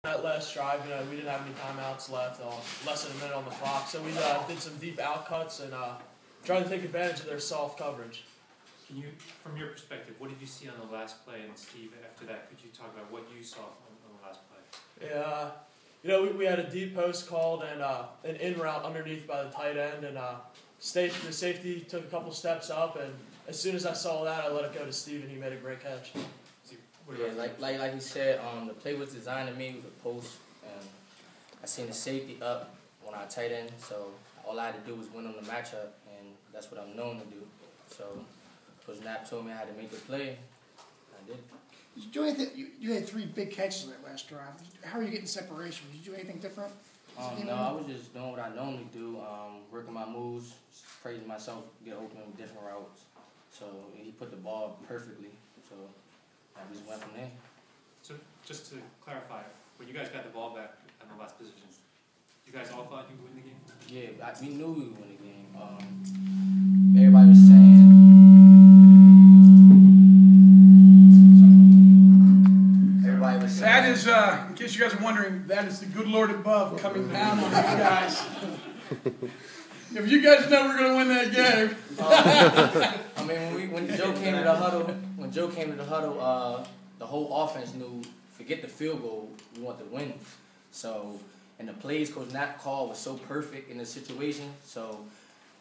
That last drive, we didn't have any timeouts left, less than a minute on the clock, so we did some deep out cuts and tried to take advantage of their soft coverage. Can you, from your perspective, what did you see on the last play? And Steve, after that, could you talk about what you saw on the last play? Yeah, we had a deep post called and an in route underneath by the tight end, and the safety took a couple steps up, and as soon as I saw that, I let it go to Steve, and he made a great catch. Yeah, like he said, the play was designed to me with a post, and I seen the safety up when I tight end, so all I had to do was win on the matchup, and that's what I'm known to do. So Coach Knapp told me I had to make the play, I did. Did you do anything? You had 3 big catches on that last drive. How are you getting separation? Did you do anything different? No, I was just doing what I normally do, working my moves, praising myself, get open with different routes. So he put the ball perfectly. So I just went from there. So just to clarify, when you guys got the ball back on the last position, you guys all thought you would win the game? Yeah, we knew we would win the game. Everybody was saying. That is, in case you guys are wondering, that is the good Lord above coming down on you guys. If you guys know we're going to win that game. I mean, when Joe came to the huddle, the whole offense knew, forget the field goal, we want to win. So, and the plays Coach Knapp called was so perfect in the situation. So,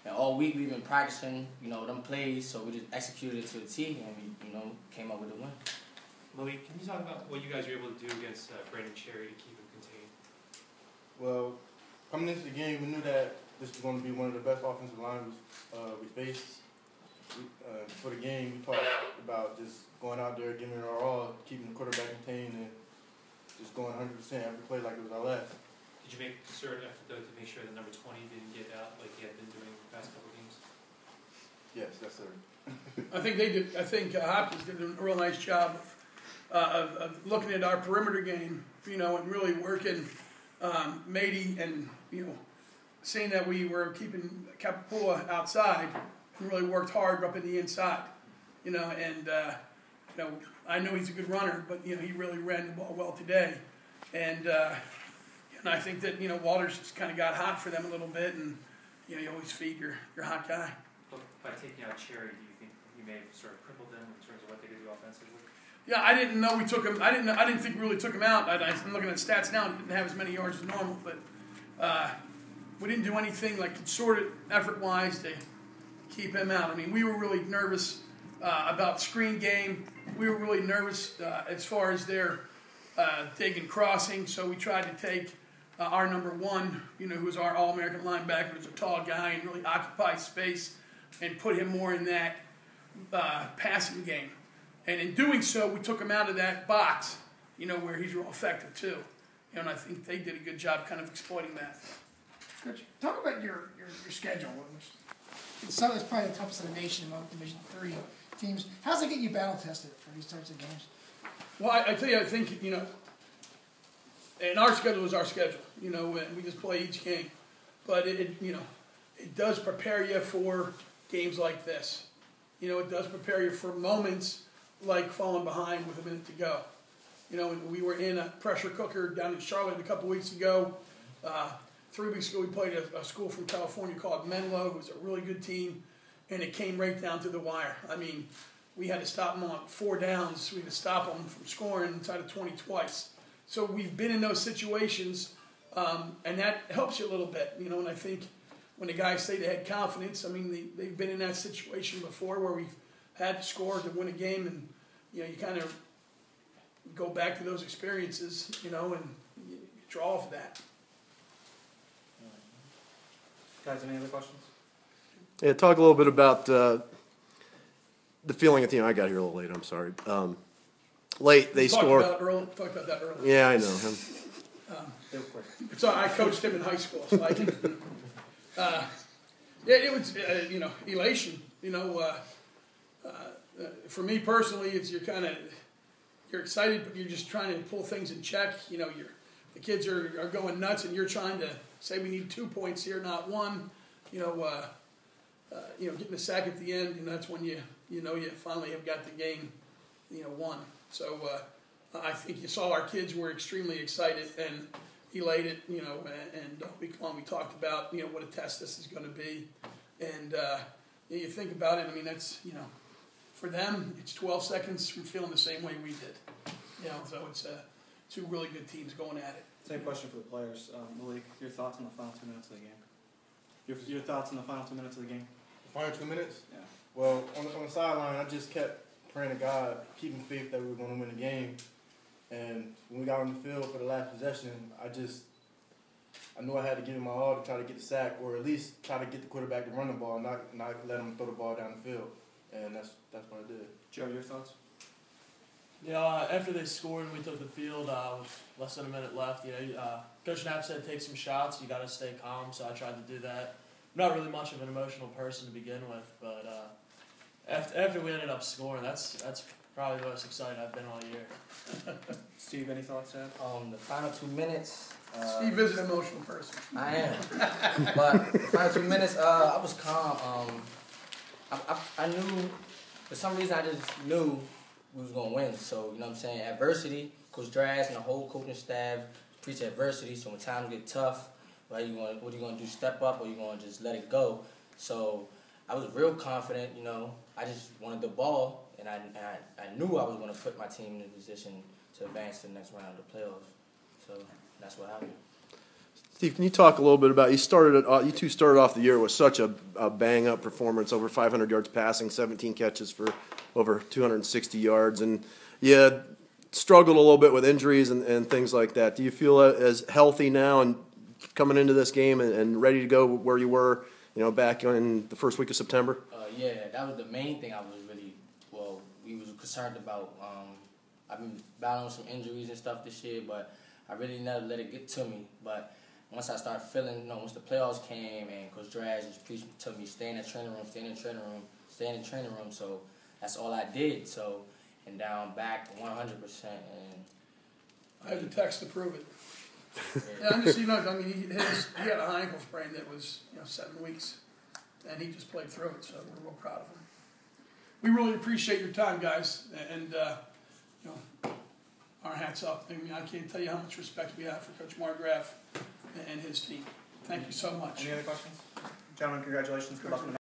and all week we've been practicing, them plays. So we just executed it to the T, and we, came up with the win. Malik, can you talk about what you guys were able to do against Brandon Cherry to keep him contained? Well, coming into the game, we knew that this was going to be one of the best offensive lines we faced. Before the game, we talked about just going out there, giving it our all, keeping the quarterback contained, and just going 100% every play like it was our last. Did you make a certain effort, though, to make sure that number 20 didn't get out like he had been doing the past couple games? Yes, that's sir. I think they did. I think Hopkins did a real nice job of looking at our perimeter game, and really working Mady and, seeing that we were keeping Capapua outside and really worked hard up in the inside, and, I know he's a good runner, but, he really ran the ball well today. And I think that, Walters just kind of got hot for them a little bit, and, you always feed your hot guy. But by taking out Cherry, do you think you may have sort of crippled them in terms of what they could do offensively? Yeah, I didn't know we took him. I didn't think we really took him out. I'm looking at stats now. He didn't have as many yards as normal, but we didn't do anything like concerted effort-wise to keep him out. I mean, we were really nervous about screen game. We were really nervous as far as their taking crossing. So we tried to take our number 1, who was our All-American linebacker, who's a tall guy and really occupies space, and put him more in that passing game. And in doing so, we took him out of that box, where he's real effective too. And I think they did a good job kind of exploiting that. Coach, talk about your schedule. It's probably the toughest in the nation among Division III teams. How's it get you battle tested for these types of games? Well, I tell you, I think, and our schedule is our schedule, and we just play each game. But it does prepare you for games like this. It does prepare you for moments like falling behind with a minute to go. And we were in a pressure cooker down in Charlotte a couple weeks ago. 3 weeks ago, we played a school from California called Menlo, who's a really good team, and it came right down to the wire. I mean, we had to stop them on 4 downs. We had to stop them from scoring inside of 20 twice. So we've been in those situations, and that helps you a little bit. And I think when the guys say they had confidence, I mean, they've been in that situation before where we've had to score to win a game, and, you kind of go back to those experiences, and you draw off that. Guys, any other questions? Yeah, talk a little bit about the feeling at the end. I got here a little late, I'm sorry. Late, they scored. Talked about that earlier. Yeah, I know. So I coached him in high school, so I can. It was, elation. For me personally, it's you're excited, but you're just trying to pull things in check. The kids are going nuts, and you're trying to say we need 2 points here, not 1. Getting a sack at the end, that's when you finally have got the game, won. So I think you saw our kids were extremely excited and elated, you know, and we talked about, you know, what a test this is going to be. And you think about it, I mean, that's, you know, for them, it's 12 seconds from feeling the same way we did. You know, so it's two really good teams going at it. Same question for the players. Malik, your thoughts on the final 2 minutes of the game? Your thoughts on the final 2 minutes of the game? The final 2 minutes? Yeah. Well, on the sideline, I just kept praying to God, keeping faith that we were going to win the game. And when we got on the field for the last possession, I knew I had to give it my all to try to get the sack, or at least try to get the quarterback to run the ball, not let him throw the ball down the field. And that's what I did. Joe, your thoughts? Yeah, after they scored and we took the field with less than a minute left, you know, Coach Knapp said take some shots. You got to stay calm, so I tried to do that. I'm not really much of an emotional person to begin with, but after we ended up scoring, that's probably the most excited I've been all year. Steve, any thoughts, Ed? The final 2 minutes. Steve is an emotional person. I am. But the final 2 minutes, I was calm. I knew, for some reason, I just knew we was going to win. So, you know what I'm saying? Adversity, Coach Drass and the whole coaching staff preach adversity. So when times get tough, right, what are you going to do? Step up, or you going to just let it go? So I was real confident, you know. I just wanted the ball, and I knew I was going to put my team in a position to advance to the next round of the playoffs. So that's what happened. Steve, can you talk a little bit about, you two started off the year with such a bang-up performance, over 500 yards passing, 17 catches for over 260 yards, and you struggled a little bit with injuries and things like that. Do you feel as healthy now and coming into this game and ready to go where you were, you know, back in the first week of September? Yeah, that was the main thing we was concerned about. I've been battling some injuries and stuff this year, but I really never let it get to me. But once I started feeling, you know, once the playoffs came and Coach Drass just preached to me, stay in the training room. So that's all I did. So, and now I'm back 100%. And I have the text to prove it. Yeah, I'm just, you know, I mean, he had a high ankle sprain that was, you know, 7 weeks, and he just played through it. So we're real proud of him. We really appreciate your time, guys, and you know, our hats up. I mean, I can't tell you how much respect we have for Coach Margraf and his team. Thank you so much. Any other questions? Gentlemen, congratulations. Good luck.